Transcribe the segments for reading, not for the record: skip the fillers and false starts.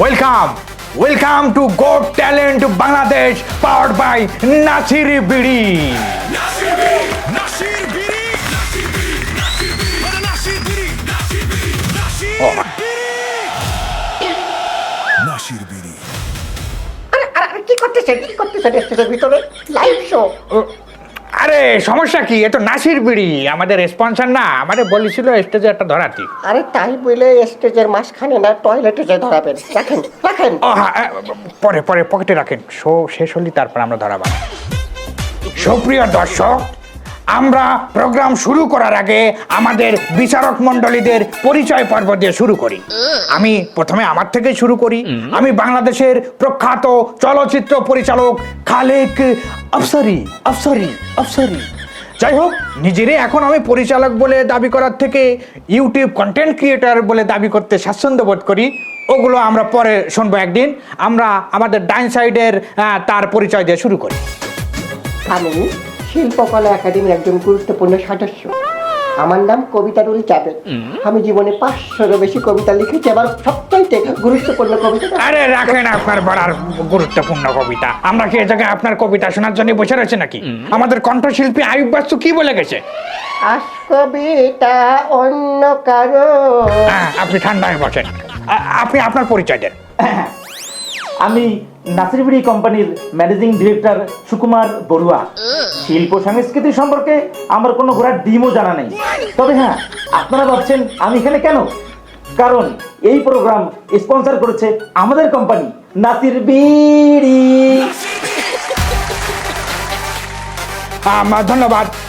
Welcome to got talent Bangladesh powered by Nasir Bidi. কি করতেছেন স্টেজের ভিতরে লাইভ শো? আরে সমস্যা কি, এ তো নাসির বিড়ি, আমাদের স্পন্সর না, আমাদের বলেছিল স্টেজে একটা ধরাতি। আরে তাই বলে স্টেজের মাঝখানে না, টয়লেটে যে ধরাবেন। রাখেন রাখেন। ও হ্যাঁ, পরে পরে পকেটে রাখেন, শো শেষ হলি তারপর আমরা ধরাবো। সুপ্রিয় দর্শক, আমরা প্রোগ্রাম শুরু করার আগে আমাদের বিচারক মণ্ডলীদের পরিচয় পর্ব দিয়ে শুরু করি। আমি প্রথমে আমার থেকে শুরু করি। আমি বাংলাদেশের প্রখ্যাত চলচ্চিত্র পরিচালক খালেক আফসারি। যাই হোক, নিজেরই এখন আমি পরিচালক বলে দাবি করার থেকে ইউটিউব কন্টেন্ট ক্রিয়েটর বলে দাবি করতে স্বাচ্ছন্দ্য বোধ করি। ওগুলো আমরা পরে শুনবো একদিন। আমরা আমাদের ডাইন সাইডের তার পরিচয় দিয়ে শুরু করি। আমি শিল্পকলা একাডেমির একজন গুরুত্বপূর্ণ সদস্য। আমার নাম কবিতারুল জাবেদ। আমি জীবনে 500-এরও বেশি কবিতা লিখেছি। আমার সবচাইতে গুরুত্বপূর্ণ কবিতা। আরে রাখেন আপনার বলার গুরুত্বপূর্ণ কবিতা। আমরা কি এ জায়গায় আপনার কবিতা শোনার জন্য বসে রয়েছে নাকি? আমাদের কণ্ঠশিল্পী আয়ুব বাস্তু কি বলে গেছে? আজ কবিতা অন্য কারো। আপনি ঠান্ডায় বসেন, আপনি আপনার পরিচয় দেন। আমি নাসির বিড়ি কোম্পানির ম্যানেজিং ডিরেক্টর সুকুমার বড়ুয়া। শিল্প সংস্কৃতি সম্পর্কে আমার কোনো ঘোড়ার ডিমও জানা নেই। তবে হ্যাঁ, আপনারা ভাবছেন আমি এখানে কেন? কারণ এই প্রোগ্রাম স্পন্সর করেছে আমাদের কোম্পানি নাসির বিড়ি।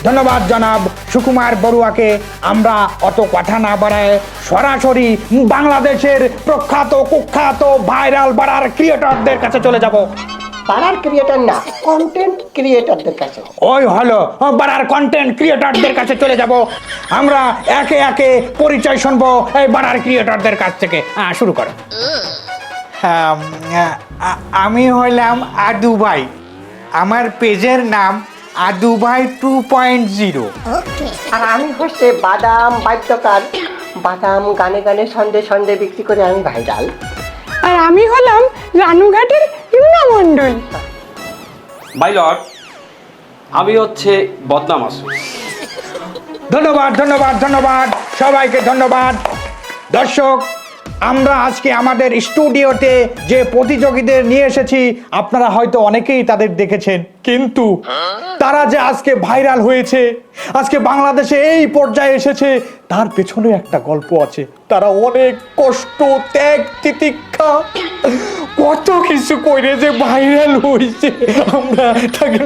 ধন্যবাদ জনাব সুকুমার বড়ুয়াকে। আমরা অত কথা না বাড়ায় সরাসরি বাংলাদেশের প্রখ্যাত কুখ্যাত ভাইরাল বাড়ার ক্রিয়েটরদের কাছে চলে যাব। পাড়ার ক্রিয়েটর না, কন্টেন্ট ক্রিয়েটরদের কাছে। ওই হলো বাড়ার কন্টেন্ট ক্রিয়েটরদের কাছে চলে যাব। আমরা একে একে পরিচয় শুনবো এই বাড়ার ক্রিয়েটরদের কাছ থেকে। শুরু করো। আমি হলাম আদু ভাই, আমার পেজের নাম আদু ভাই 2.0। আর আমি হচ্ছে বাদাম বাদ্যকার। বাদাম গানে গানে সন্ধে সন্ধে বিক্রি করে আমি ভাইরাল। আর আমি হলাম রানুঘাটের ইমনা মণ্ডল। মাইলট, আমি হচ্ছে বদনাম আসু। ধন্যবাদ সবাইকে ধন্যবাদ। দর্শক, আমরা আজকে আমাদের স্টুডিওতে যে প্রতিযোগীদের নিয়ে এসেছি, আপনারা হয়তো অনেকেই তাদের দেখেছেন, কিন্তু তারা যে আজকে ভাইরাল হয়েছে, আজকে বাংলাদেশে এই পর্যায়ে এসেছে, তার পেছনে একটা গল্প আছে। তারা অনেক কষ্ট, ত্যাগ, তিতিক্ষা, কত কিছু করে যে ভাইরাল হয়েছে। আমরা তাকে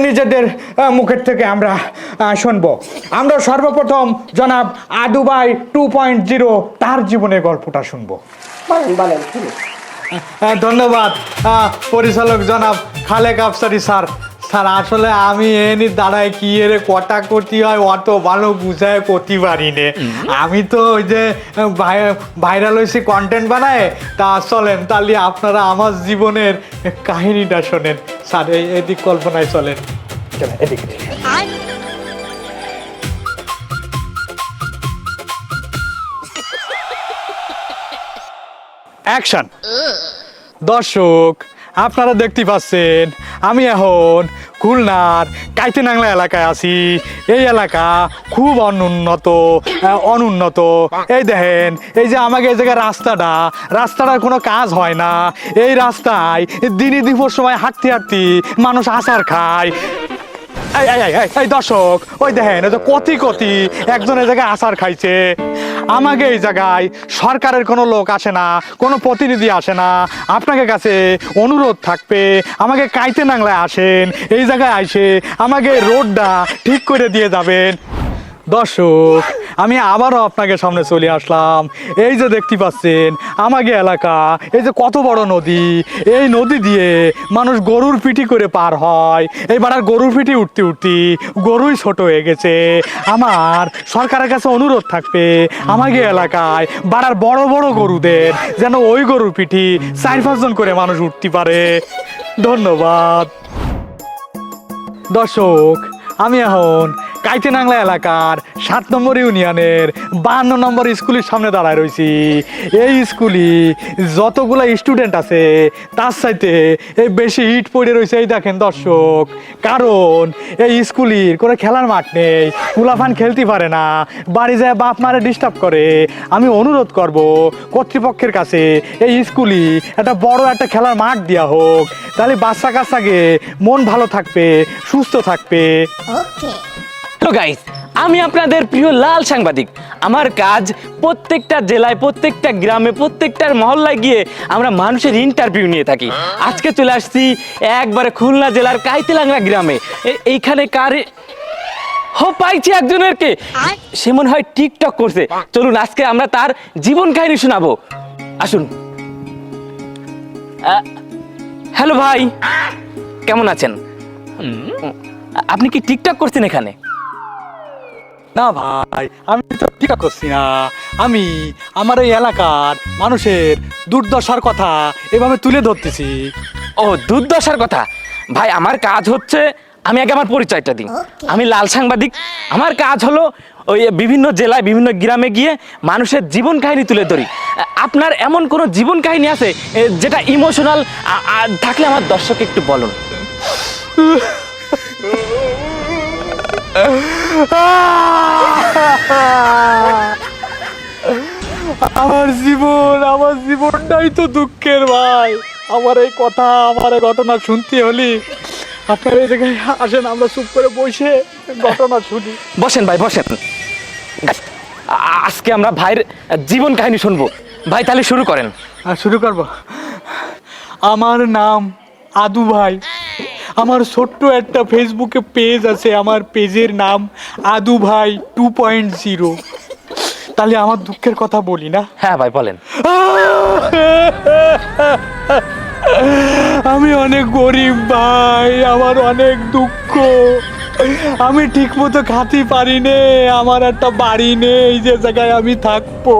নিজেদের মুখের থেকে আমরা শুনবো। আমরা সর্বপ্রথম জনাব আদু ভাই 2.0 তার জীবনের গল্পটা শুনবো। বলেন। ধন্যবাদ পরিচালক জনাব খালেক আফসারি স্যার। আসলে আমি এনি দাঁড়ায় কি এর কটা করতে হয় অত ভালো বুঝায় করতে পারি নে। আমি তো ওই যে ভাইরাল হয়েছি কন্টেন্ট বানায়। তা চলেন তাহলে আপনারা আমার জীবনের কাহিনীটা শোনেন। স্যার এদিক কল্পনায় চলেন। এদিকে অ্যাকশন। দর্শক, আপনারা দেখতে পাচ্ছেন আমি এখন খুলনার কাইতেনাংলা এলাকায় আছি। এই এলাকা খুব অনুন্নত। এই দেখেন, এই যে আমাকে এই জায়গায় রাস্তাটার কোনো কাজ হয় না। এই রাস্তায় দিনে দুপুর সময় হাঁটতে মানুষ আচার খায়। এই দর্শক, ওই দেখেন, ওই যে কতি একজন এই জায়গায় আচার খাইছে। আমাকে এই জায়গায় সরকারের কোনো লোক আসে না, কোনো প্রতিনিধি আসে না। আপনাকে কাছে অনুরোধ থাকবে, আমাকে কাইতেনাংলায় আসেন, এই জায়গায় আইসে আমাকে রোডটা ঠিক করে দিয়ে যাবেন। দর্শক, আমি আবারও আপনাকে সামনে চলে আসলাম। এই যে দেখতে পাচ্ছেন আমাকে এলাকা, এই যে কত বড় নদী, এই নদী দিয়ে মানুষ গরুর পিঠি করে পার হয়। এইবার আর গরুর পিঠি উঠতে গরুই ছোট হয়ে গেছে। আমার সরকারের কাছে অনুরোধ থাকবে, আমাকে এলাকায় বাড়ার বড় বড় গরুদের যেন ওই গরুর পিঠি 4-5 জন করে মানুষ উঠতে পারে। ধন্যবাদ। দর্শক, আমি এখন কাইতে নাংলা এলাকার 7 নম্বর ইউনিয়নের 52 নম্বর স্কুলের সামনে দাঁড়ায় রয়েছি। এই স্কুলে যতগুলা স্টুডেন্ট আছে তার চাইতে এই বেশি হিট পড়ে রয়েছে। এই দেখেন দর্শক, কারণ এই স্কুলের কোনো খেলার মাঠ নেই, পোলাপান খেলতে পারে না, বাড়ি যায় বাপ মারে ডিস্টার্ব করে। আমি অনুরোধ করব কর্তৃপক্ষের কাছে এই স্কুলে একটা বড় একটা খেলার মাঠ দেওয়া হোক, তাহলে বাচ্চা কাচ্চাকে মন ভালো থাকবে, সুস্থ থাকবে। হ্যালো গাইস, আমি আপনাদের প্রিয় লাল সাংবাদিক। আমার কাজ প্রত্যেকটা জেলায়, প্রত্যেকটা গ্রামে, প্রত্যেকটার মহল্লায় গিয়ে আমরা মানুষের ইন্টারভিউ নিয়ে থাকি। আজকে চলে আসছি একবারে খুলনা জেলার কাইতেলাংরা গ্রামে। এইখানে পাইছি একজনের কে, সে মনে হয় টিকটক করছে। চলুন আজকে আমরা তার জীবন কাহিনী শোনাবো, আসুন। হ্যালো ভাই, কেমন আছেন? আপনি কি টিকটক করছেন এখানে? না ভাই, আমি তো টিকা করছি না, আমি আমার এই এলাকার মানুষের দুর্দশার কথা এভাবে তুলে ধরতেছি। ও, দুর্দশার কথা। ভাই আমার কাজ হচ্ছে, আমি আগে আমার পরিচয়টা দিই। আমি লাল সাংবাদিক। আমার কাজ হলো ওই বিভিন্ন জেলায়, বিভিন্ন গ্রামে গিয়ে মানুষের জীবন কাহিনী তুলে ধরি। আপনার এমন কোনো জীবন কাহিনী আছে যেটা ইমোশনাল থাকলে আমার দর্শক একটু বলুন। আমার জীবনটাই তো দুঃখের ভাই। আমার এই কথা, আমার এই ঘটনা শুনতে হলে আপনার এই জায়গায় আসেন, আমরা চুপ করে বসে ঘটনা শুনি। বসেন ভাই, বসেন। আজকে আমরা ভাইয়ের জীবন কাহিনী শুনবো। ভাই তাহলে শুরু করেন। শুরু করব। আমার নাম আদু ভাই। আমার ছোট্ট একটা ফেসবুকে পেজ আছে, আমার পেজের নাম আদু ভাই 2.0। তাহলে আমার দুঃখের কথা বলি না? হ্যাঁ ভাই বলেন। আমি অনেক গরিব ভাই, আমার অনেক দুঃখ। আমি ঠিক মতো খাতে পারি নে, আমার একটা বাড়ি নেই যে জায়গায় আমি থাকবো।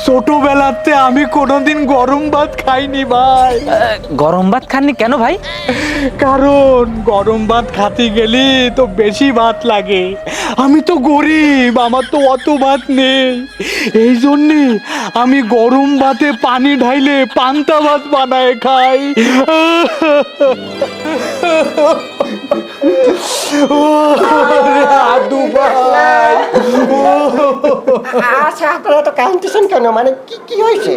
ছোটবেলাতে আমি কোনোদিন গরম ভাত খাইনি ভাই। গরম ভাত খাননি কেন ভাই? কারণ গরম ভাত খাতে গেলে তো বেশি ভাত লাগে, আমি তো গরিব, আমার তো অত ভাত নেই। এই জন্যে আমি গরম ভাতে পানি ঢাইলে পান্তা ভাত বানায় খাই। আদু ভাই, আচ্ছা, আপনারা তো কাঁদতেছেন কেন? মানে কি কি হয়েছে?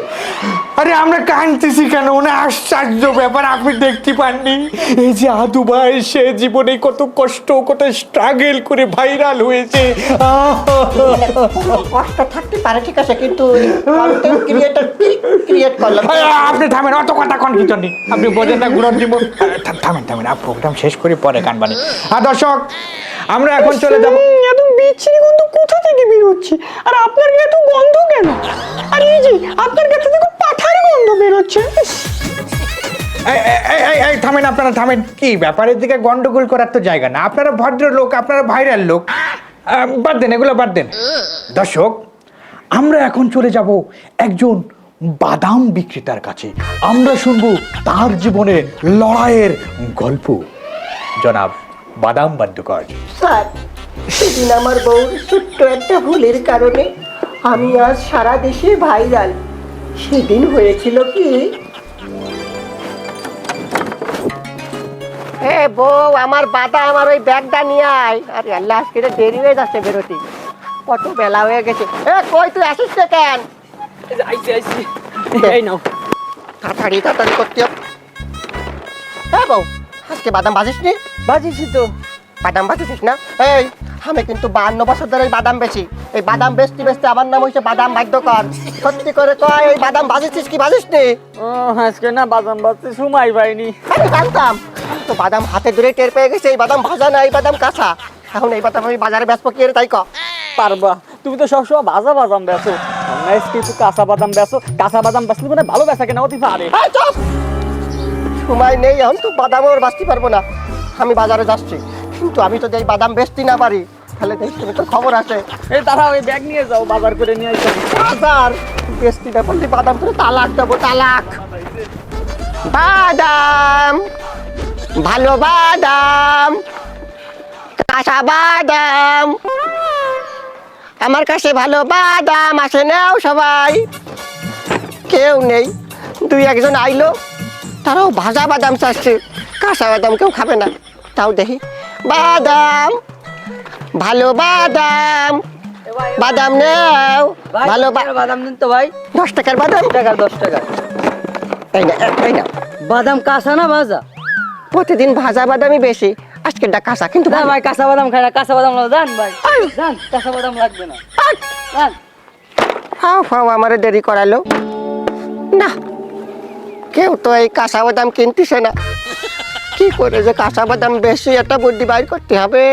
আরে আমরা কাঁদতেছি কেন? মানে আশ্চর্য ব্যাপার, আপনি দেখতে পাননি? এই যে আদু ভাই, সে জীবনে কত কষ্ট, কত স্ট্রাগল করে ভাইরাল হয়েছে। কষ্ট থাকতে পারে ঠিক আছে, কিন্তু কন্টেন্ট ক্রিয়েটর ক্রিয়েট করলাম। আপনি থামেন, অত কথা কোন কি জন্য? আপনি বোঝেন না গুণর দিব। থামেন থামেন, প্রোগ্রাম শেষ করে পরে কানবানি। দর্শক, আমরা এখন চলে যাব। এত বিচ্ছিরি গন্ধ কোথা থেকে বের হচ্ছে? আর আপনার এত গন্ধ কেন? আর এই যে আপনার কাছে দেখো পাঠার গন্ধ বের হচ্ছে। এই থামেন, আপনারা থামেন। কি ব্যাপারের দিকে গন্ডগোল করার তো জায়গা না। আপনারা ভদ্র লোক, আপনারা ভাইরাল লোক, বাদ দেন, এগুলো বাদ দেন। দর্শক, আমরা এখন চলে যাব একজন বাদাম বিক্রেতার কাছে। আমরা শুনবো তার জীবনে লড়াইয়ের গল্প। জনাব বাদাম বাদ্যকর। স্যার, সেদিন আমার বউর ছোট্ট একটা ভুলের কারণে আমি আজ সারা দেশে ভাইরাল। সেদিন হয়েছিল কি, বউ আমার বাদাম আর ওই ব্যাগটা নিয়ে আয়। আরে আল্লাহ, আজকে দেরি হয়ে যাচ্ছে বেরোতে, কত বেলা হয়ে গেছে। কই তুই আসিস না কেন? এই নাও। তাড়াতাড়ি তাড়াতাড়ি করতে হবে। বউ, আজকে বাদাম ভাজিস নি? বাজিছি তো। বাদাম ভাজিস না? এই, আমি কিন্তু 52 বছর ধরে এই বাদাম বেচি। এই বাদাম বেচতে বেচতে আমার নাম হয়েছে বাদাম বাদ্যকর। সত্যি করে কয়, এই বাদাম ভাজিস কি ভাজিস নি? আজকে না বাদাম বাজতে সময় পাইনি। আমি জানতাম তো, বাদাম হাতে ধরে টের পেয়ে গেছে এই বাদাম ভাজা না, এই বাদাম কাঁচা। এখন এই বাদাম আমি বাজারে বেচবো কি, তাই ক? পারবা, তুমি তো সবসময় ভাজা বাদাম বেচো, কিন্তু কাঁচা বাদাম বেচো। কাঁচা বাদাম বেচলে মানে ভালো বেচা কেনা হতে পারে। চুপ! সময় নেই, এখন তো বাদাম আর বাঁচতে পারবো না। আমি বাজারে যাচ্ছি, কিন্তু আমি যদি এই বাদাম বেচতে না পারি তাহলে দেখ, তুমি তো খবর আছে। এই তারা ওই ব্যাগ নিয়ে যাও, বাজার করে নিয়ে আসো। বাজার বেচতে না পারলে বাদাম করে তালাক দেবো, তালাক। বাদাম, ভালো বাদাম, কাঁচা বাদাম, আমার কাছে ভালো বাদাম আছে, নাও সবাই। কেউ নেই, দুই একজন আইলো, তারাও ভাজা বাদাম চাচ্ছে, কাঁচা বাদাম কেউ খাবে না। তাও দেখি বাদাম, ভালো বাদাম, বাদাম নাও, ভালো বাদাম দিন তো ভাই। 10 টাকার বাদাম, 10 টাকা। এই না এই না, বাদাম কাঁচা না ভাজা? প্রতিদিন ভাজা বাদামই বেশি, আজকেরটা কাঁচা কিন্তু না ভাই, কাঁচা বাদাম খাই না, কাঁচা বাদাম দেন ভাই, দেন, কাঁচা বাদাম লাগবে না, দেন। হাও ফাও আমারে দেরি করালো না, কেউ তো এই কাঁচা বাদাম কিনতেছে না। কি করে যে কাঁচা বাদাম বেশি একটা বুদ্ধি বাইর করতে হবে।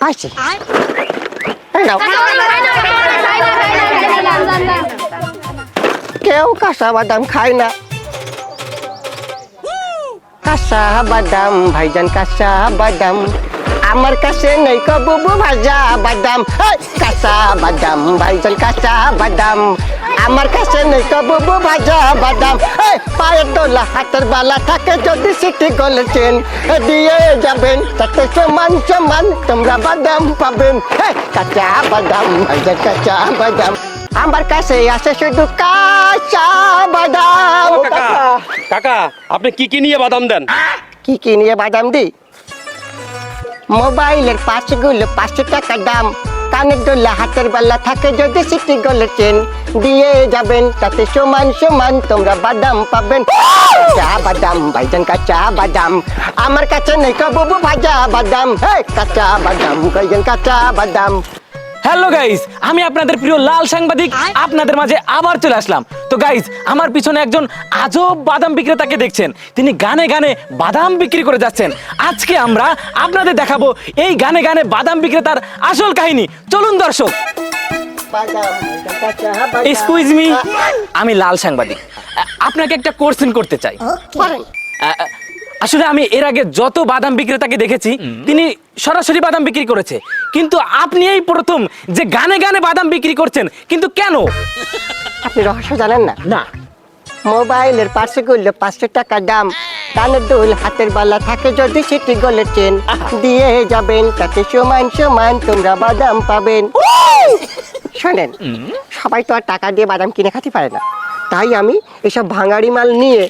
পাইছি, এই নাও। কেউ কাঁচা বাদাম খায় না। কাঁচা বাদাম ভাইজান, কাঁচা বাদাম আমার কাছে নেই কবুবু ভাজা বাদাম। কাঁচা বাদাম ভাইজান, কাঁচা বাদাম আমার কাছে নেই কবুবু ভাজা বাদাম। পায়ের দোলা হাতের বালা থাকে যদি সিটি গলেছেন, দিয়ে যাবেন তাতে সমান সমান তোমরা বাদাম পাবেন। কাঁচা বাদাম ভাইজান, কাঁচা বাদাম আমার কাছে আছে শুধু কাঁচা বাদাম। কাকা, আপনি কি কি নিয়ে বাদাম দেন? কি কি নিয়ে বাদাম দিই? মোবাইলের পাঁচগুলো 5 টাকা দাম, কানের দোলা হাতের বালা থাকে যদি সিটি গলেছেন, দিয়ে যাবেন তাতে সমান সমান তোমরা বাদাম পাবেন। কাঁচা বাদাম ভাইজান, কাঁচা বাদাম আমার কাছে নেই কবুবু ভাজা বাদাম। কাঁচা বাদাম ভাইজান, কাঁচা বাদাম। হ্যালো গাইস, আমি আপনাদের প্রিয় লাল সাংবাদিক আপনাদের মাঝে আবার চলে আসলাম। তো গাইস, আমার পিছনে একজন আজব বাদাম বিক্রেতাকে দেখছেন, তিনি গানে গানে বাদাম বিক্রি করে যাচ্ছেন। আজকে আমরা আপনাদের দেখাবো এই গানে গানে বাদাম বিক্রেতার আসল কাহিনী। চলুন দর্শক। এক্সকিউজ মি, আমি লাল সাংবাদিক, আপনাকে একটা কোশ্চেন করতে চাই। আসলে আমি এর আগে যত বাদাম বিক্রেতাকে দেখেছি তিনি সরাসরি বাদাম বিক্রি করেছে, কিন্তু আপনি এই প্রথম যে গানে গানে বাদাম বিক্রি করছেন, কিন্তু কেন? আপনি রহস্য জানেন না? না। মোবাইলের পাঁচগুলো 5 টাকা দাম, কানের দুল হাতের বালা থাকে যদি সিটি গলেছেন, দিয়ে যাবেন তাতে সমান সমান তোমরা বাদাম পাবেন। শোনেন, সবাই তো আর টাকা দিয়ে বাদাম কিনে খেতে পারে না, তাই আমি এসব ভাঙাড়ি মাল নিয়ে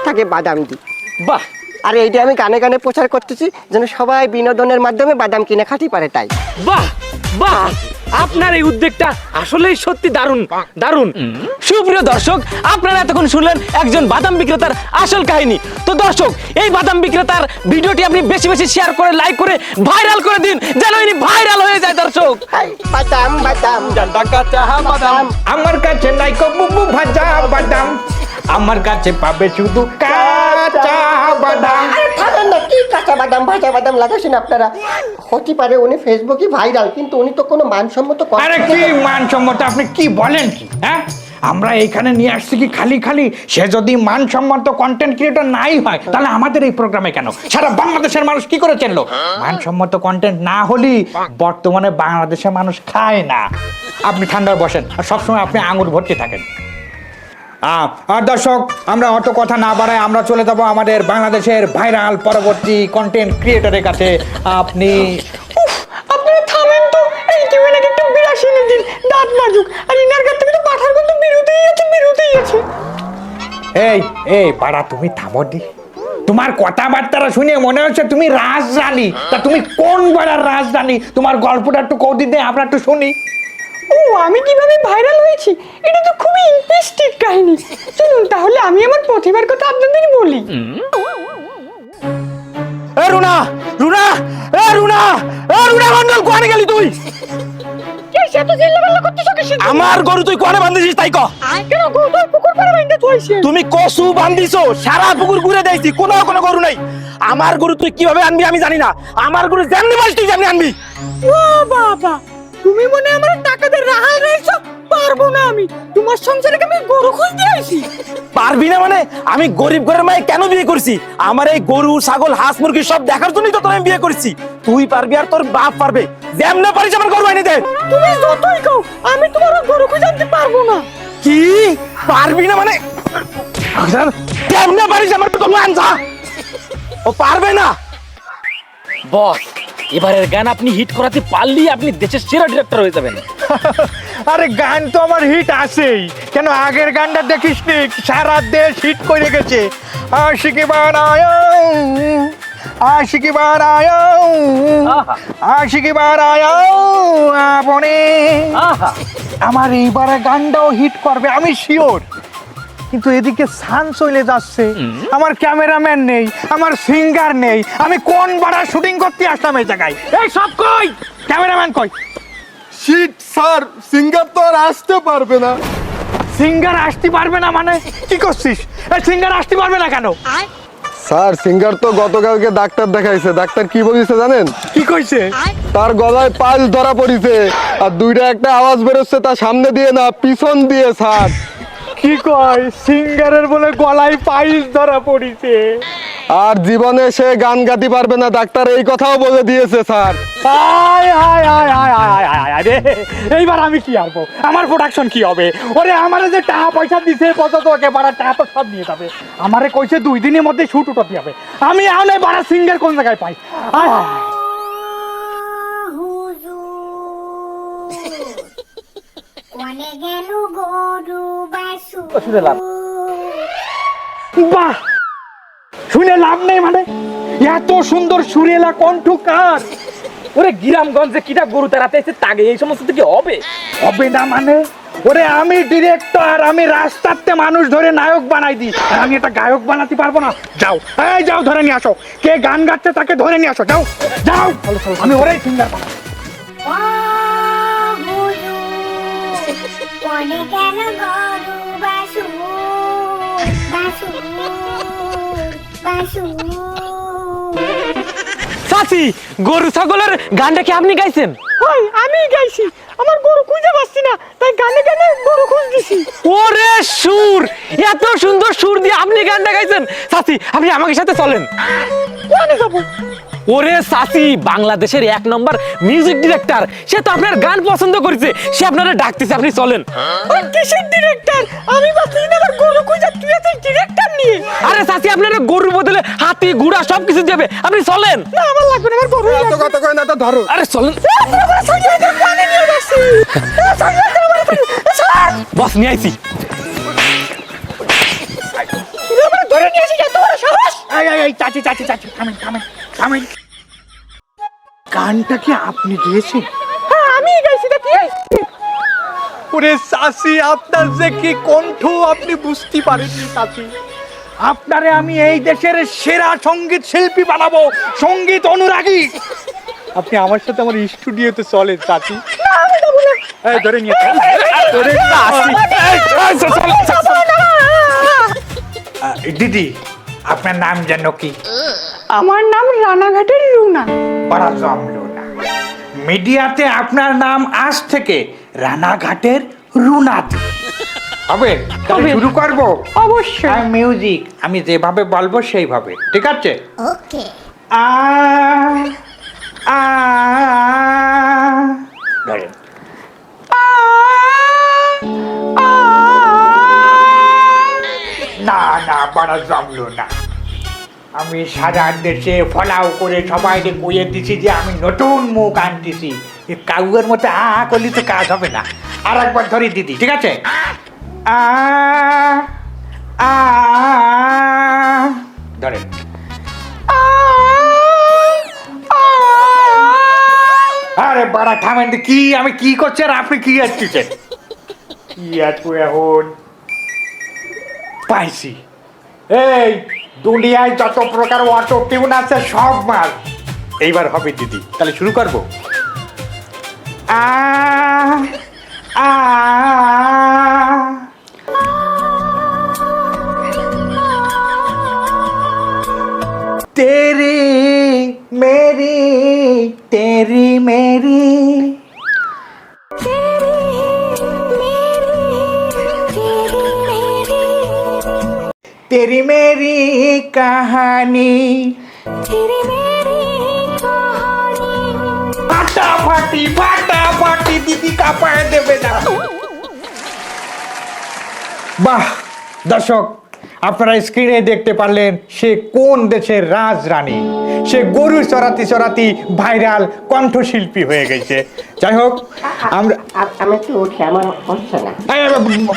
তাকে বাদাম দিই। বাহ, আর এইটা আমি গানে গানে প্রচার করতেছি যেন সবাই বিনোদনের মাধ্যমে বাদাম কিনে খেতে পারে। তাই বাহ বাহ, আপনার এই উদ্যোগটা আসলেই সত্যি দারুণ দারুণ। সুপ্রিয় দর্শক, আপনারা এতক্ষণ শুনলেন একজন বাদাম বিক্রেতার আসল কাহিনী। তো দর্শক, এই বাদাম বিক্রেতার ভিডিওটি আপনি বেশি বেশি শেয়ার করে, লাইক করে ভাইরাল করে দিন, যেন ইনি ভাইরাল হয়ে যায়। দর্শক, বাদাম বাদাম কাঁচা বাদাম আমার কাছে নাই কবুবু ভাজা বাদাম, আমার কাছে পাবে শুধু কাঁচা বাদাম। থাকেন না, কি কাঁচা বাদাম ভাজা বাদাম লাগাচ্ছেন আপনারা? হতে পারে উনি ফেসবুকে ভাইরাল, কিন্তু উনি তো কোনো মানসম্মত আরে কি মানসম্মত, আপনি কি বলেন কি? হ্যাঁ, আমরা এখানে নিয়ে আসছি কি খালি খালি? সে যদি মানসম্মত কন্টেন্ট ক্রিয়েটর নাই হয়, তাহলে আমাদের এই প্রোগ্রামে কেন? সারা বাংলাদেশের মানুষ কি করে চেনলো? মানসম্মত কন্টেন্ট না হলে বর্তমানে বাংলাদেশের মানুষ খায় না। আপনি ঠান্ডায় বসেন আর সবসময় আপনি আঙুর ভর্তি থাকেন। আর দর্শক, আমরা অত কথা না বাড়ায় আমরা চলে যাবো আমাদের বাংলাদেশের ভাইরাল পরবর্তী কন্টেন্ট ক্রিয়েটরের কাছে। আপনি আপনারা থামেন তো, এই কেউ নাকি একটা বিরাশি দিন দাঁত মাজুক, আর ইনার কাছ থেকে তো পাঠার কিন্তু বেরোতেই আছে। এই বাড়া, তুমি থামো দি। তোমার কথাবার্তা শুনে মনে হচ্ছে তুমি রাজরানী। তা তুমি কোন বাড়ার রাজরানী? তোমার গল্পটা একটু কৌদি দে, আমরা একটু শুনি। ও, আমি কিভাবে ভাইরাল হয়েছি, এটা তো খুবই ইন্টারেস্টিং কাহিনী। চলুন তাহলে আমি আমার প্রতিভার কথা আপনাদের বলি। এ রুনা, রুনা, এ রুনা, এ রুনা মন্ডল, কোয়ানে গেলি তুই? কে সে তো চিল্লাপাল্লা করতেছ কিসের জন্য? আমার গরু তুই কোয়ানে বান্ধিছিস তাই ক? কেন গো, তোর পুকুর পাড়ে বাইন্দা থইছে? তুমি কসু বান্ধিছো, সারা পুকুর ঘুরে দেখছি, কোনো গরু নাই। আমার গরু তুই কিভাবে আনবি আমি জানি না। আমার গরু যেমনি পারিস তুই যেমনি আনবি। ও বাবা, তুমি মনে আমার টাকা দিয়ে রাহাল রইছো? পারবো না আমি, তোমার সংসারে আমি গরু খুঁজতে আইছি। পারবি না মানে? আমি গরিব ঘরের মায়ে কেন বিয়ে করছি? আমার এই গরু ছাগল হাঁস মুরগি সব দেখার জন্যই তো তোর আমি বিয়ে করছি। তুই পারবি আর তোর বাপ পারবে, যেমনে পারিস আমার গরু এনে দে। তুমি যতই কও, আমি তোমার গরু খুঁজে আনতে পারবো না। কি পারবি না মানে? কেমনে পারিস আমার গরু আনছা? ও পারবে না। বস এবারের গান আপনি হিট করাতে পারলেই আপনি দেশের সেরা ডিরেক্টর হয়ে যাবেন। আরে গান তো আমার হিট আছেই, কেন আগের গানটা দেখিস নি সারা দেশ হিট করে গেছে। আশিকি বানায়ো আশিকি বানায়ো আশিকি বানায়ো আপনে। আমার এইবারে গানটাও হিট করবে আমি শিওর। কিন্তু এদিকে সান চলে যাচ্ছে, আমার ক্যামেরাম্যান নেই, আমার সিঙ্গার নেই, আমি কোন বাড়া শুটিং করতে আসলাম এই জায়গায়? এই সব কই, ক্যামেরাম্যান কই? শিট স্যার, সিঙ্গার তো আর আসতে পারবে না। সিঙ্গার আসতে পারবে না মানে কি করছিস? এই সিঙ্গার আসতে পারবে না কেন? স্যার সিঙ্গার তো গতকালকে ডাক্তার দেখাইছে, ডাক্তার কি বলেছে জানেন? কি কইছে? তার গলায় পাইল ধরা পড়িছে, আর দুইটা একটা আওয়াজ বেরোচ্ছে, তার সামনে দিয়ে না পিছন দিয়ে স্যার। কি কয়? সিঙ্গারের বলে গলায় পাইল ধরা পড়িছে। আর জীবনে সে গান গাইতে পারবে না, ডাক্তার এই কথাও বলে দিয়েছে স্যার। আয় আয় আয় আয় আয় আয় আয় রে, এইবার আমি কি আরবো? আমার প্রোডাকশন কি হবে? ওরে আমারে যে টাকা পয়সা দিছে কত, তো ওকে বাড়া টাকা তো সব নিয়ে যাবে। আমারে কইছে 2 দিনের মধ্যে শুট উঠাতে হবে। আমি আনে বাড়া সিঙ্গার কোন জায়গায় পাই? আয় আয়। কোনে গেল গরু বাসু শুনে লাভ বাহ, শুনে লাভ নেই মানে? এত সুন্দর সুরেলা কণ্ঠকার, ওরে গ্রামগঞ্জে কিটা গরু তাড়াতে এসে তাগে এই সমস্ত কি হবে? হবে না মানে? ওরে আমি ডিরেক্টর, আমি রাস্তাতে মানুষ ধরে নায়ক বানাই দিই, আর আমি একটা গায়ক বানাতে পারবো না? যাও, এই যাও ধরে নিয়ে আসো, কে গান গাচ্ছে তাকে ধরে নিয়ে আসো, যাও যাও, আমি ওরাই সিঙ্গার বানাবো। কোনে গেল গরু বাসু বাসু বাসু। চাচি গরু ছাগলের গানটা কি আপনি গাইছেন? ওই আমি গাইছি, আমার গরু খুঁজে পাচ্ছি না, তাই গানে গানে গরু খুঁজতেছি। ওরে সুর, এত সুন্দর সুর দিয়ে আপনি গানটা গাইছেন। চাচি আপনি আমাকে সাথে চলেন। কোনে যাবো? ওরে চাচি, বাংলাদেশের 1 নম্বর মিউজিক ডিরেক্টর, সে তো আপনার গান পছন্দ করেছে, সে আপনারা ডাকতেছে, আপনি চলেন। ওই কিসের ডিরেক্টর? আমি পাচ্ছি না, আমার গরু খুঁজে তুই আছিস ডিরেক্টর নিয়ে। আরে চাচি আপনারা গরুর বদলে হাতি ঘোড়া সবকিছু দেবে, আপনি চলেন। না আমার লাগবে না, আমার গরু এত কথা কয় না তো ধরো। আরে চলেন। বস নিয়ে আইছি। ধরে নিয়ে আসি, এত বড় সাহস! এই এই এই চাচি চাচি চাচি, থামেন থামেন থামেন। গানটা কি আপনি গেয়েছেন? হ্যাঁ আমি গাইছি, দেখি। ওরে চাচি, আপনার যে কি কণ্ঠ আপনি বুঝতে পারেননি চাচি। আপনারে আমি এই দেশের সেরা সঙ্গীত শিল্পী বানাবো, সঙ্গীত অনুরাগী। আপনি আমার সাথে আমার স্টুডিওতে চলেন চাচি। এই ধরে নিয়ে চল। ধরে দিদি, আপনার নাম যেন কি? আমার নাম রানাঘাটের রুনা। বড় জমলো না। মিডিয়াতে আপনার নাম আজ থেকে রানাঘাটের রুনাদ হবে। তাহলে শুরু করবো? অবশ্যই। মিউজিক আমি যেভাবে বলবো সেইভাবে, ঠিক আছে? ওকে। আ আ ধরেন। না না, বড় জমলো না। আমি সারা দেশে ফলাও করে সবাইকে কইয়ে দিছি যে আমি নতুন মুখ আনতেছি। কাউয়ের মতো আ করলে তো কাজ হবে না। আর একবার ধরি দিদি, ঠিক আছে? আ আ ধরেন। আরে বাড়া থামেন তো, কি আমি কি করছি আর আপনি কি আসতেছেন? কি এত এখন পাইছি। এই দুনিয়ায় যত প্রকার অটো টিউন আছে সব মাল এইবার হবে দিদি। তাহলে শুরু করবো। আ আ तेरी मेरी तेरी मेरी तेरी मेरी कहानी फाटाफाटी फाटाफाटी दीदी का पाए देवे ना। বাহ দর্শক, আপনারা স্ক্রিনে দেখতে পারলেন সে কোন দেশের রাজরানী। সে গরু চড়াতে চড়াতে ভাইরাল কণ্ঠশিল্পী হয়ে গেছে। যাই হোক, আমরা আমি একটু উঠি, আমার হচ্ছে না।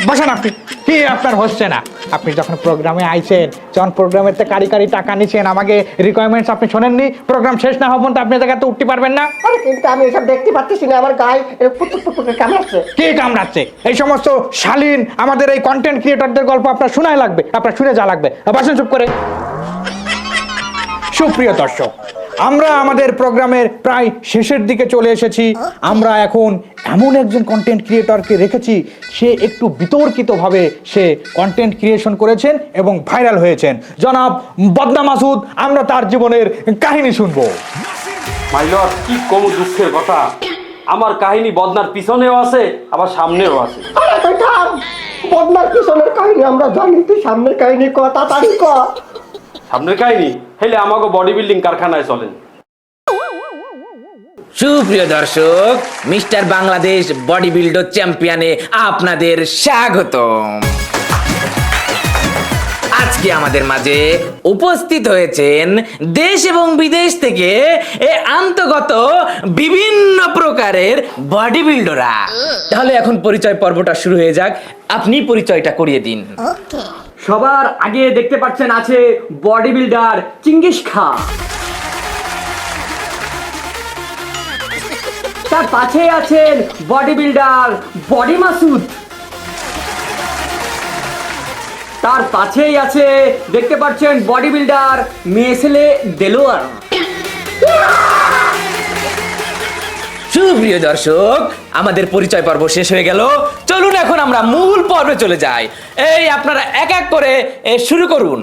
বসেন। আপনি কি আপনার হচ্ছে না? আপনি যখন প্রোগ্রামে আইছেন, যখন প্রোগ্রামের কারি টাকা নিছেন, আমাকে রিকোয়ারমেন্টস আপনি শোনেননি? প্রোগ্রাম শেষ না হবেন তো আপনি জায়গাতে উঠতে পারবেন না। আরে কিন্তু আমি এসব দেখতে পাচ্ছি না, আমার গায়ে পুটপুট পুটপুট কামড়াচ্ছে। কে কামড়াচ্ছে? এই সমস্ত শালীন আমাদের এই কন্টেন্ট ক্রিয়েটরদের গল্প আপনার শোনায় লাগবে, আপনার শুনে যা লাগবে। বসেন চুপ করে। সুপ্রিয় দর্শক, আমরা আমাদের প্রোগ্রামের প্রায় শেষের দিকে চলে এসেছি। আমরা এখন এমন একজন কন্টেন্ট ক্রিয়েটরকে রেখেছি, সে একটু বিতর্কিতভাবে সে কন্টেন্ট ক্রিয়েশন করেছেন এবং ভাইরাল হয়েছেন। জনাব বদনা মাসুদ, আমরা তার জীবনের কাহিনী শুনবো। মাই লর্ড, কি কম দুঃখের কথা, আমার কাহিনী বদনার পিছনেও আছে আবার সামনেও আছে। আরে তুই থাম, বদনার পিছনের কাহিনী আমরা জানি, তুই সামনের কাহিনী ক, তাড়াতাড়ি ক। সামনের কাহিনী হেলে আমাকে বডি বিল্ডিং কারখানায় চলেন। সুপ্রিয় দর্শক, মিস্টার বাংলাদেশ বডি বিল্ডার চ্যাম্পিয়নে আপনাদের স্বাগতম। আজকে আমাদের মাঝে উপস্থিত হয়েছেন দেশ এবং বিদেশ থেকে আন্তগত বিভিন্ন প্রকারের বডি বিল্ডাররা। তাহলে এখন পরিচয় পর্বটা শুরু হয়ে যাক। আপনি পরিচয়টা করিয়ে দিন। সবার আগে দেখতে পাচ্ছেন আছে বডি বিল্ডার চিঙ্গিস খান, তার পাশে আছেন বডি বিল্ডার বডি মাসুদ, তার পাশেই আছে দেখতে পাচ্ছেন বডি বিল্ডার মেসেলে দেলোয়ার। সুপ্রিয় দর্শক, আমাদের পরিচয় পর্ব শেষ হয়ে গেল। চলুন এখন আমরা মূল পর্বে চলে যাই। এই আপনারা এক এক করে শুরু করুন।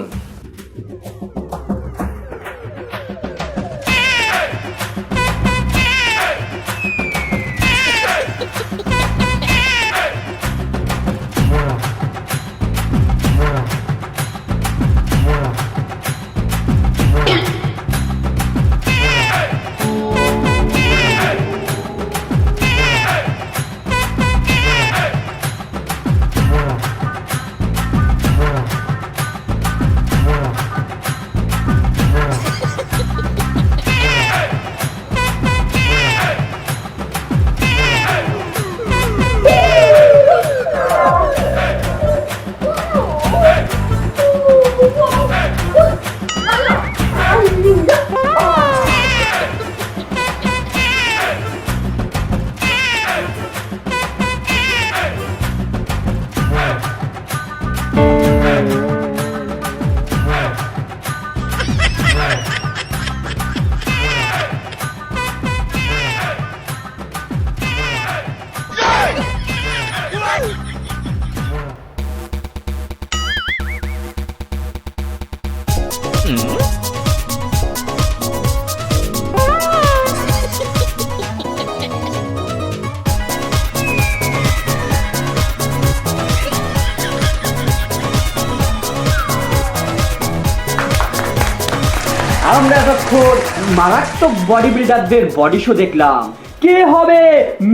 আমরা এতক্ষণ মারাত্মক বডি বিল্ডারদের বডি শো দেখলাম। কে হবে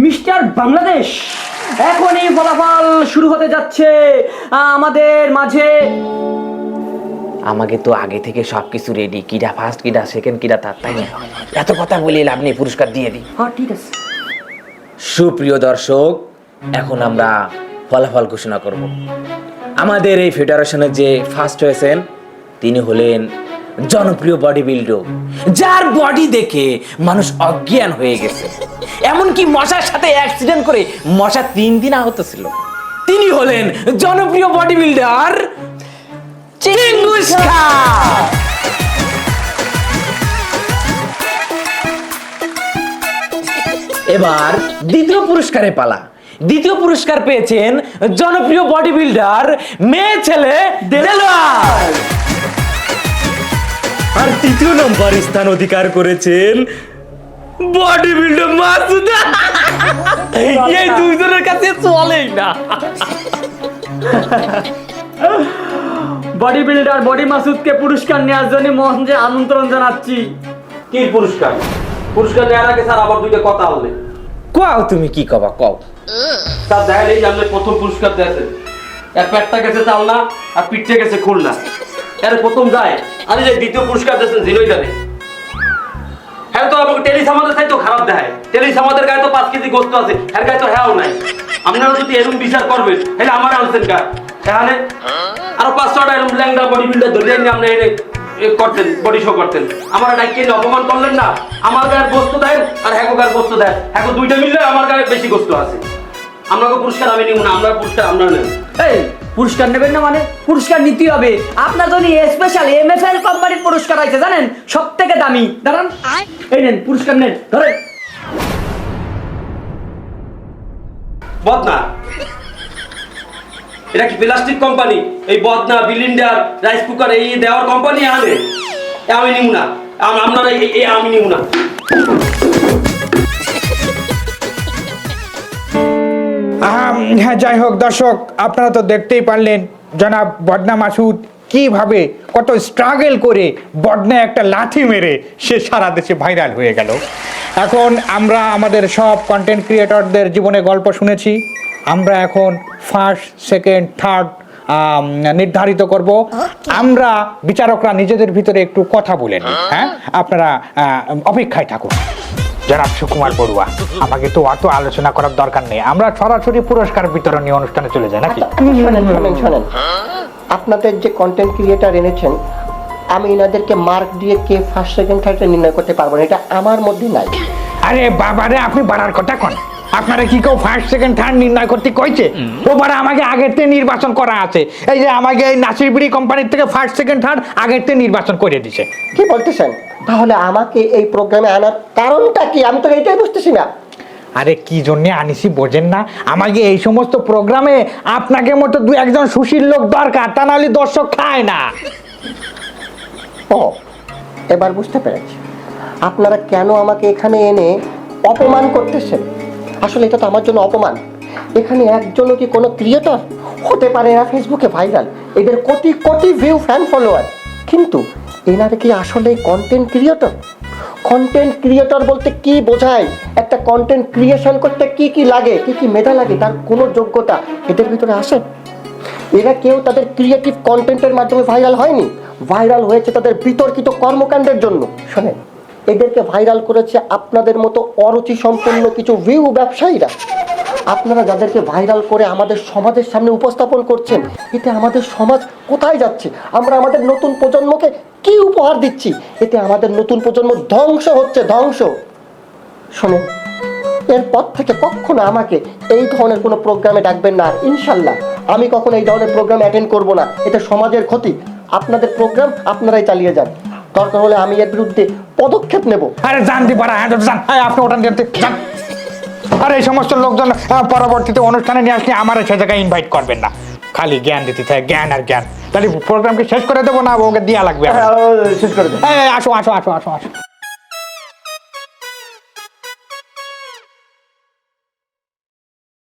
মিস্টার বাংলাদেশ? এখনই ফলাফল শুরু হতে যাচ্ছে আমাদের মাঝে। আমাকে তো আগে থেকে সবকিছু রেডি, কিডা ফার্স্ট, কিডা সেকেন্ড, কিডা থার্ড, তাই না? এত কথা বলে লাভ নেই, পুরস্কার দিয়ে দিই। হ্যাঁ ঠিক আছে। সুপ্রিয় দর্শক, এখন আমরা ফলাফল ঘোষণা করব। আমাদের এই ফেডারেশনে যে ফার্স্ট হয়েছেন তিনি হলেন জনপ্রিয় বডি বিল্ডার, যার বডি দেখে মানুষ অজ্ঞান হয়ে গেছে, এমনকি মশার সাথে অ্যাক্সিডেন্ট করে মশা 3 দিন আহত ছিল। তিনি হলেন জনপ্রিয় বডি বিল্ডার চিঙ্গুস খান। এবার দ্বিতীয় পুরস্কারে পালা। দ্বিতীয় পুরস্কার পেয়েছেন জনপ্রিয় বডি বিল্ডার মেয়ে ছেলে দেলোয়ার। আর তৃতীয় নম্বর স্থান অধিকার করেছেন বডি বিল্ডার মাসুদ। এই দুইজনের কাছে চলেই না। বডি বিল্ডার বডি মাসুদকে পুরস্কার নেওয়ার জন্য মঞ্চে আমন্ত্রণ জানাচ্ছি। কি পুরস্কার? পুরস্কার নেওয়ার আগে স্যার আবার দুইটা কথা বললে। কও তুমি কি কবা, কও। স্যার দেখালেই জানলে প্রথম পুরস্কার দিয়েছে, এর পেটটা গেছে চাল না, আর পিঠে গেছে খুলনা। এর প্রথম যায় আরে যে দ্বিতীয় পুরস্কার দিয়েছেন জিনইদারে। হ্যাঁ তো আমাকে টেলিস আমাদের চাই তো খারাপ দেখায়। টেলিস আমাদের গায়ে তো 5 কেজি গোস্ত আছে, এর গায়ে তো হ্যাঁও নাই। আপনারা যদি এরকম বিচার করবেন তাহলে আমার আনছেন গা এখানে আরো 5-6টা এরকম ল্যাংড়া বডি বিল্ডার ধরে নিয়ে আপনি করতেন, বডি শো করতেন। আমার ডাইকে অপমান করলেন না। আমার গায়ের গোস্ত দেন আর হ্যাগো গায়ের গোস্ত দেন, হ্যাগো দুইটা মিললে আমার গায়ে বেশি গোস্ত আছে। আপনাকে পুরস্কার আমি নিব না, আমরা পুরস্কার আমরা নেব। এই পুরস্কার নেবেন না মানে? পুরস্কার নিতে হবে। আপনার জন্য স্পেশাল এমএফএল কোম্পানির পুরস্কার আছে জানেন, সবথেকে দামি। দাঁড়ান, এই নেন পুরস্কার নেন, ধরেন। বদনা, এটা কি প্লাস্টিক কোম্পানি? এই বদনা, বিলিন্ডার, রাইস কুকার এই দেওয়ার কোম্পানি আনে, আমি নিব না। আপনারা আমি নিব না। হ্যাঁ, যাই হোক দর্শক, আপনারা তো দেখতেই পারলেন জনাব বদনা মাসুদ কিভাবে কত স্ট্রাগল করে বদনা একটা লাথি মেরে সে সারা দেশে ভাইরাল হয়ে গেল। এখন আমরা আমাদের সব কন্টেন্ট ক্রিয়েটরদের জীবনে গল্প শুনেছি। আমরা এখন ফার্স্ট, সেকেন্ড, থার্ড নির্ধারিত করব। আমরা বিচারকরা নিজেদের ভিতরে একটু কথা বলে নিই। হ্যাঁ, আপনারা অপেক্ষায় থাকুন। জনাব সুকুমার বড়ুয়া, আমাকে তো অত আলোচনা করার দরকার নেই, আমরা সরাসরি পুরস্কার বিতরণী অনুষ্ঠানে চলে যাই নাকি? শোনেন, আপনাদের যে কন্টেন্ট ক্রিয়েটার এনেছেন, আমি এনাদেরকে মার্ক দিয়ে কে ফার্স্ট, সেকেন্ড, থার্ড নির্ণয় করতে পারবো না, এটা আমার মধ্যে নাই। আরে বাবারে, আপনি বাড়ার কথা কন। আপনারা কি কেউ ফার্স্ট, সেকেন্ড, থার্ড নির্ণয় করতে কইছে? ও বারা, আমাকে আগের থেকে নির্বাচন করা আছে। এই যে আমাকে এই নাসির বিড়ি কোম্পানির থেকে ফার্স্ট, সেকেন্ড, থার্ড আগের থেকে নির্বাচন করে দিছে। কি বলতেছেন? তাহলে আমাকে এই প্রোগ্রামে আনার কারণটা কি? আমি তো এটাই বুঝতেছি না। আরে কি জন্যে আনিছি বোঝেন না? আমাকে এই সমস্ত প্রোগ্রামে আপনাকে মতো দু একজন সুশীল লোক দরকার, তা নাহলে দর্শক খায় না। ও, এবার বুঝতে পেরেছি আপনারা কেন আমাকে এখানে এনে অপমান করতেছেন। আসলে এটা তো আমার জন্য অপমান। এখানে একজনও কি কোনো ক্রিয়েটর হতে পারে? এরা ফেসবুকে ভাইরাল, এদের crore crore view, fan, follower, কিন্তু এনারা কি আসলে কন্টেন্ট ক্রিয়েটর? কন্টেন্ট ক্রিয়েটর বলতে কি বোঝায়? একটা কন্টেন্ট ক্রিয়েশন করতে কি কি লাগে, কি কি মেধা লাগে, তার কোনো যোগ্যতা এদের ভিতরে আসে? এরা কেউ তাদের ক্রিয়েটিভ কন্টেন্টের মাধ্যমে ভাইরাল হয়নি, ভাইরাল হয়েছে তাদের বিতর্কিত কর্মকাণ্ডের জন্য। শোনেন, এদেরকে ভাইরাল করেছে আপনাদের মতো অরুচি সম্পন্ন কিছু ভিউ ব্যবসায়ীরা। আপনারা যাদেরকে ভাইরাল করে আমাদের সমাজের সামনে উপস্থাপন করছেন, এতে আমাদের সমাজ কোথায় যাচ্ছে? আমরা আমাদের নতুন প্রজন্মকে কি উপহার দিচ্ছি? এতে আমাদের নতুন প্রজন্ম ধ্বংস হচ্ছে, ধ্বংস। শোনেন, এরপর থেকে কখনো আমাকে এই ধরনের কোনো প্রোগ্রামে ডাকবেন না। ইনশাল্লাহ আমি কখনো এই ধরনের প্রোগ্রাম অ্যাটেন্ড করব না। এটা সমাজের ক্ষতি। আপনাদের প্রোগ্রাম আপনারাই চালিয়ে যান, দরকার হলে আমি এর বিরুদ্ধে পদক্ষেপ নেব। আরে জান দি পারা, হ্যাঁ জান, আপনি ওটা নিতে যান। আর এই সমস্ত লোকজন পরবর্তীতে অনুষ্ঠানে নিয়ে আসলে আমার সে জায়গায় ইনভাইট করবেন না। খালি জ্ঞান দিতে থাকে, জ্ঞান আর জ্ঞান। তাহলে প্রোগ্রামকে শেষ করে দেবো না, ওকে দেওয়া লাগবে। শেষ করে দেন। আসো আসো আসো আসো আসো।